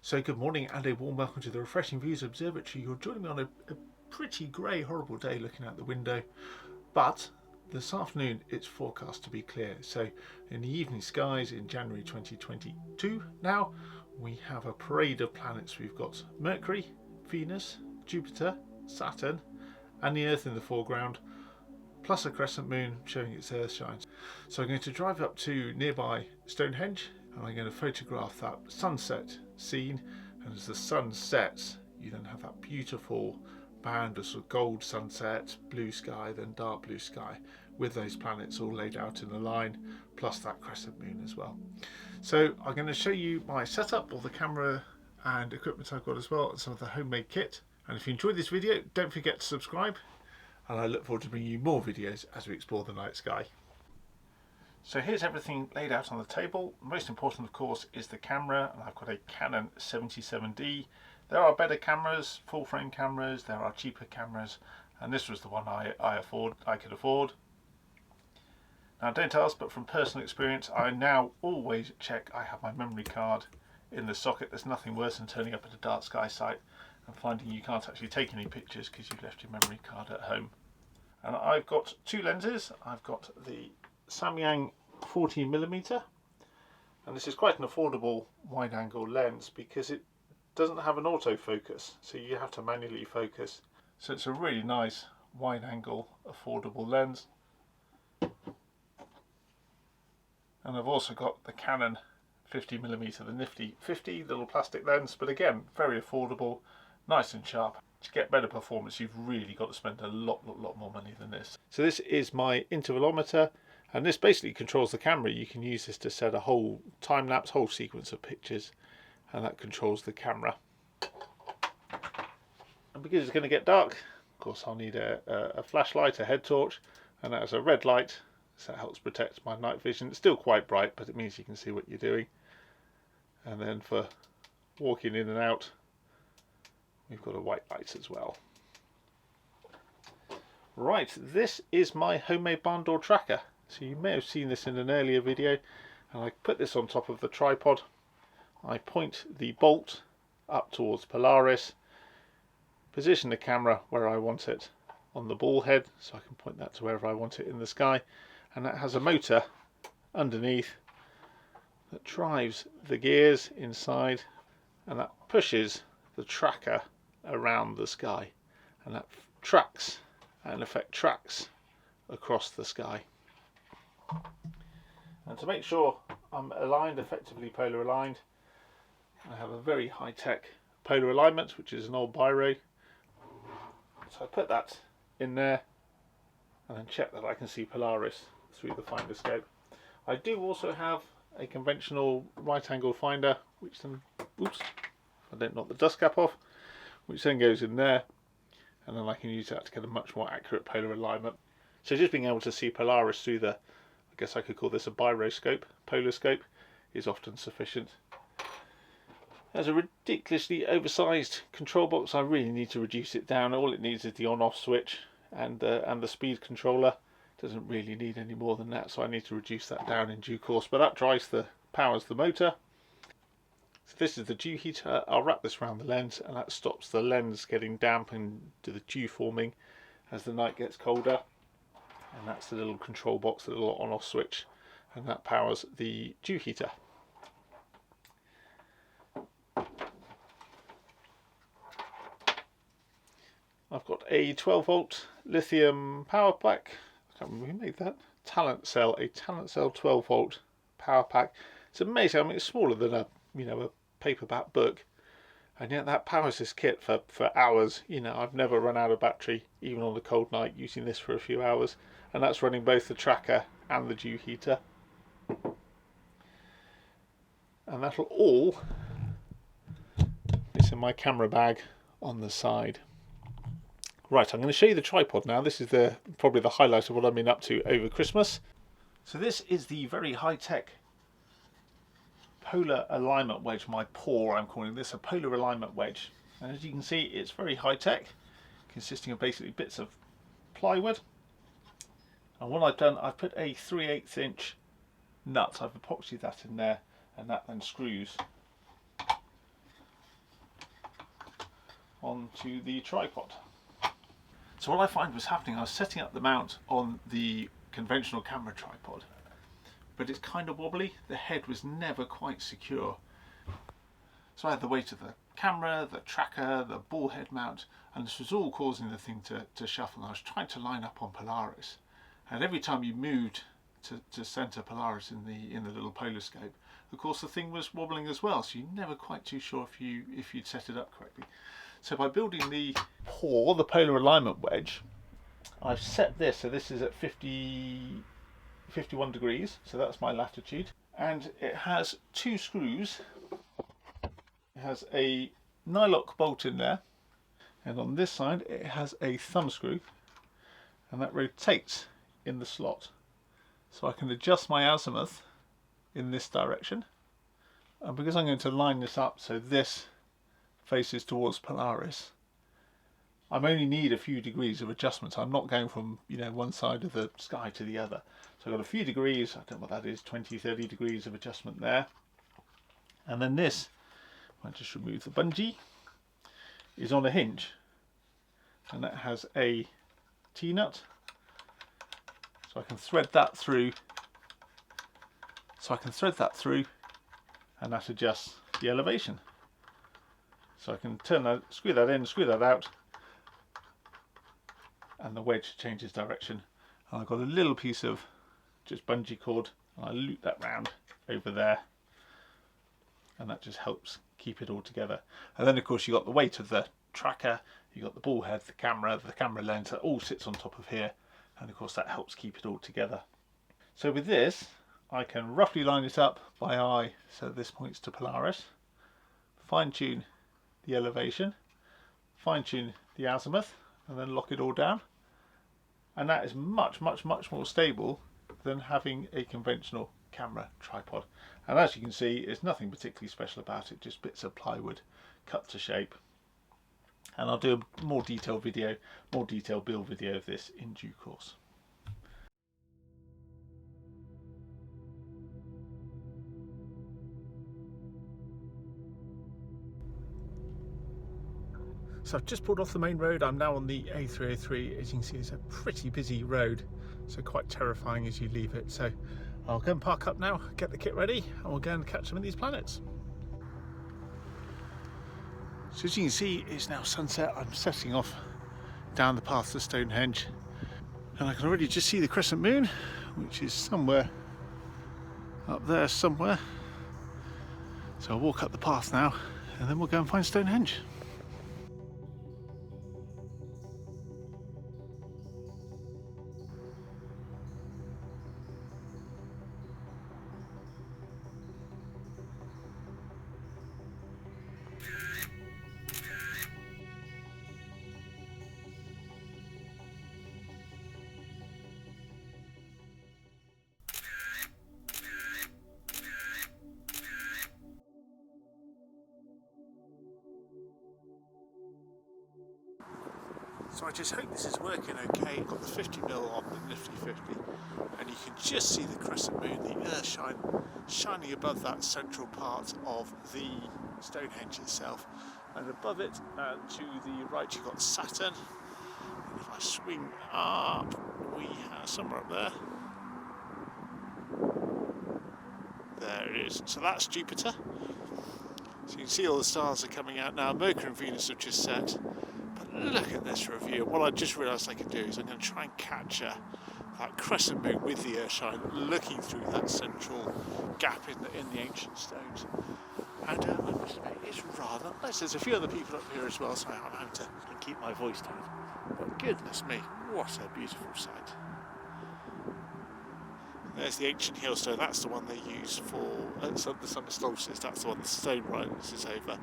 So good morning and a warm welcome to the Refreshing Views Observatory. You're joining me on a pretty grey, horrible day looking out the window, but this afternoon it's forecast to be clear. So in the evening skies in January 2022 now, we have a parade of planets. We've got Mercury, Venus, Jupiter, Saturn and the Earth in the foreground, plus a crescent moon showing its earth shines. So I'm going to drive up to nearby Stonehenge and I'm going to photograph that sunset scene, and as the sun sets you then have that beautiful band of sort of gold sunset, blue sky, then dark blue sky with those planets all laid out in a line, plus that crescent moon as well. So I'm going to show you my setup, all the camera and equipment I've got as well, and some of the homemade kit. And if you enjoyed this video, don't forget to subscribe, and I look forward to bringing you more videos as we explore the night sky. So here's everything laid out on the table. Most important of course is the camera, and I've got a Canon 77D. There are better cameras, full frame cameras, there are cheaper cameras, and this was the one I could afford. Now don't ask, but from personal experience I now always check I have my memory card in the socket. There's nothing worse than turning up at a dark sky site and finding you can't actually take any pictures because you've left your memory card at home. And I've got two lenses. I've got the Samyang 14mm, and this is quite an affordable wide angle lens because it doesn't have an autofocus, so you have to manually focus. So it's a really nice wide angle affordable lens. And I've also got the Canon 50mm, the nifty 50 little plastic lens, but again very affordable, nice and sharp. To get better performance you've really got to spend a lot more money than this. So this is my intervalometer, and this basically controls the camera. You can use this to set a whole time-lapse, whole sequence of pictures, and that controls the camera. And because it's going to get dark, of course I'll need a flashlight, a head torch, and that is a red light, so that helps protect my night vision. It's still quite bright, but it means you can see what you're doing. And then for walking in and out, we've got a white light as well. Right, this is my homemade barn door tracker. So you may have seen this in an earlier video, and I put this on top of the tripod. I point the bolt up towards Polaris, position the camera where I want it on the ball head, so I can point that to wherever I want it in the sky, and that has a motor underneath that drives the gears inside, and that pushes the tracker around the sky, and that tracks, and in effect tracks across the sky. And to make sure I'm aligned, effectively polar aligned, I have a very high-tech polar alignment, which is an old biro. So I put that in there and then check that I can see Polaris through the finder scope. I do also have a conventional right angle finder, which then, oops, I don't knock the dust cap off, which then goes in there, and then I can use that to get a much more accurate polar alignment. So just being able to see Polaris through the, I guess I could call this a biroscope, polar scope, is often sufficient. As a ridiculously oversized control box, I really need to reduce it down. All it needs is the on-off switch and the speed controller. It doesn't really need any more than that, so I need to reduce that down in due course. But that powers the motor. So this is the dew heater. I'll wrap this around the lens, and that stops the lens getting damp and the dew forming as the night gets colder. And that's the little control box, the little on-off switch, and that powers the dew heater. I've got a 12-volt lithium power pack. I can't remember who made that. A Talent Cell 12-volt power pack. It's amazing. I mean, it's smaller than a paperback book, and yet that powers this kit for hours. I've never run out of battery, even on a cold night, using this for a few hours, and that's running both the tracker and the dew heater. And that'll all is in my camera bag on the side. Right, I'm going to show you the tripod now. This is probably the highlight of what I've been up to over Christmas. So this is the very high-tech polar alignment wedge, my paw I'm calling this, a polar alignment wedge. And as you can see, it's very high-tech, consisting of basically bits of plywood. And what I've done, I've put a 3/8 inch nut, I've epoxied that in there, and that then screws onto the tripod. So what I find was happening, I was setting up the mount on the conventional camera tripod, but it's kind of wobbly. The head was never quite secure. So I had the weight of the camera, the tracker, the ball head mount, and this was all causing the thing to shuffle. And I was trying to line up on Polaris, and every time you moved to center Polaris in the little polar scope, of course the thing was wobbling as well, so you're never quite too sure if you'd set it up correctly. So by building the paw, the polar alignment wedge, I've set this, so this is at 51 degrees, so that's my latitude, and it has two screws. It has a nylock bolt in there, and on this side it has a thumb screw, and that rotates in the slot. So I can adjust my azimuth in this direction, and because I'm going to line this up so this faces towards Polaris, I only need a few degrees of adjustment. I'm not going from one side of the sky to the other. So I've got a few degrees, I don't know what that is, 20-30 degrees of adjustment there. And then this, I just remove the bungee, is on a hinge, and that has a T-nut, so I can thread that through. And that adjusts the elevation. So I can turn that, screw that in, screw that out, and the wedge changes direction. And I've got a little piece of just bungee cord, and I loop that round over there, and that just helps keep it all together. And then of course you've got the weight of the tracker, you've got the ball head, the camera lens, that all sits on top of here, and of course that helps keep it all together. So with this I can roughly line it up by eye, so this points to Polaris, fine tune the elevation, fine tune the azimuth, and then lock it all down. And that is much more stable than having a conventional camera tripod. And as you can see, there's nothing particularly special about it, just bits of plywood cut to shape. And I'll do a more detailed build video of this in due course. So I've just pulled off the main road. I'm now on the A303. As you can see, it's a pretty busy road, so quite terrifying as you leave it. So I'll go and park up now, get the kit ready, and we'll go and catch some of these planets. So as you can see, it's now sunset. I'm setting off down the path to Stonehenge, and I can already just see the crescent moon, which is somewhere up there somewhere. So I'll walk up the path now, and then we'll go and find Stonehenge. So I just hope this is working okay. I've got the 50mm on the nifty 50, and you can just see the crescent moon, the earth shining above that central part of the Stonehenge itself. And above it, to the right, you've got Saturn. And if I swing up, we have somewhere up there. There it is. So that's Jupiter. So you can see all the stars are coming out now. Mercury and Venus have just set. Look at this review. What I just realised I can do is I'm going to try and capture that crescent moon with the earthshine looking through that central gap in the ancient stones. And I must admit, it's rather nice. There's a few other people up here as well, so I'm having to keep my voice down. But goodness me, what a beautiful sight. There's the ancient hailstone. That's the one they use for the summer solstice. That's the one the stone rises over.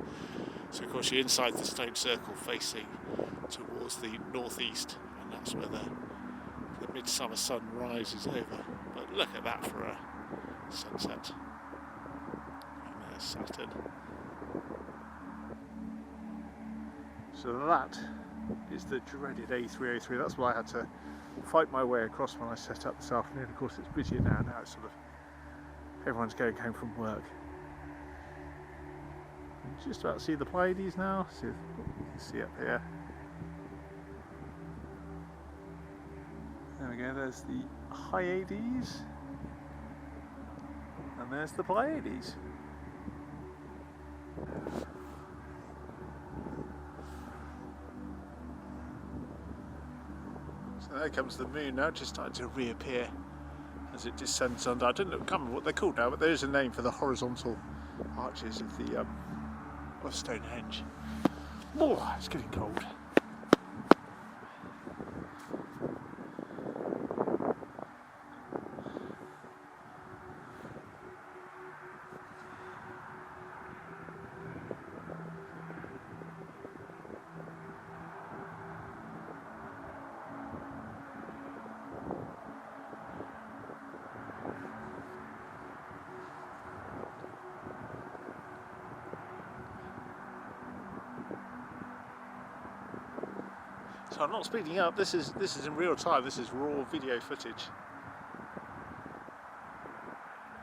So of course you're inside the stone circle facing towards the northeast, and that's where the midsummer sun rises over. But look at that for a sunset. And there's Saturn. So that is the dreaded A303. That's what I had to fight my way across when I set up this afternoon. Of course it's busier now. Now it's sort of everyone's going home from work. You just about see the Pleiades now. See see up here. There we go, there's the Hyades, and there's the Pleiades. So there comes the moon now, just starting to reappear as it descends under. I can't remember what they're called now, but there is a name for the horizontal arches of the of Stonehenge. Oh, it's getting cold. So I'm not speeding up, this is in real time, this is raw video footage.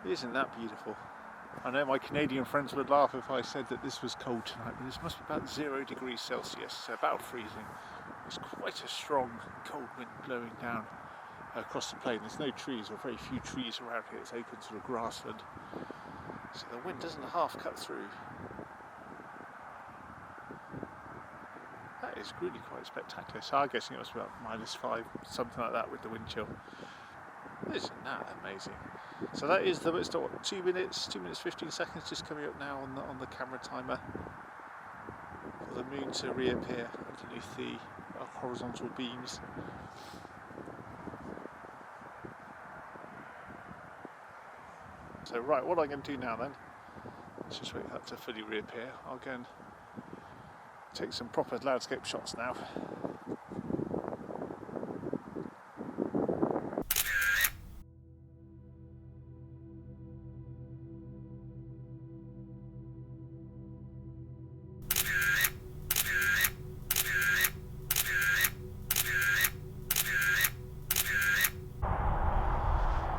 Isn't that beautiful? I know my Canadian friends would laugh if I said that this was cold tonight, but this must be about 0 degrees Celsius, so about freezing. There's quite a strong cold wind blowing down across the plain. There's no trees, or very few trees around here, it's open sort of grassland. So the wind doesn't half cut through. That is really quite spectacular. So I'm guessing it was about -5, something like that with the wind chill. Isn't that amazing? So that is it's 2 minutes 15 seconds just coming up now on the camera timer for the moon to reappear underneath the horizontal beams. So right, what I'm going to do now then, let's just wait for that to fully reappear. I'll go and take some proper landscape shots now.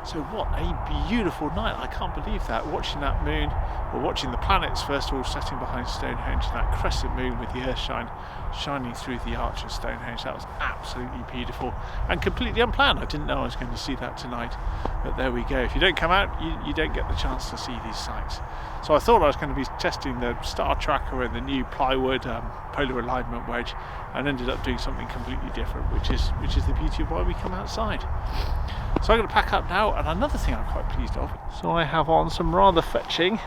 So what a beautiful night, I can't believe that, watching that moon, or watching the planets first of all setting behind Stonehenge, that crescent moon with the earthshine shining through the arch of Stonehenge. That was absolutely beautiful and completely unplanned. I didn't know I was going to see that tonight, but there we go. If you don't come out, you don't get the chance to see these sights. So I thought I was going to be testing the star tracker and the new plywood polar alignment wedge, and ended up doing something completely different, which is the beauty of why we come outside. So I'm going to pack up now, and another thing I'm quite pleased of. So I have on some rather fetching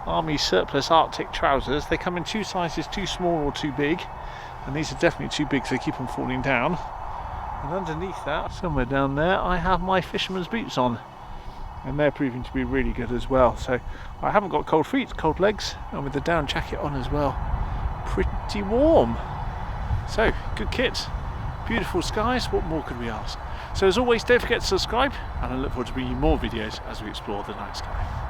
Army surplus Arctic trousers. They come in 2 sizes, too small or too big, and these are definitely too big, so they keep them falling down. And underneath that, somewhere down there, I have my fisherman's boots on, and they're proving to be really good as well. So I haven't got cold feet, cold legs, and with the down jacket on as well, pretty warm. So good kit, beautiful skies, what more could we ask? So as always, don't forget to subscribe, and I look forward to bringing you more videos as we explore the night sky.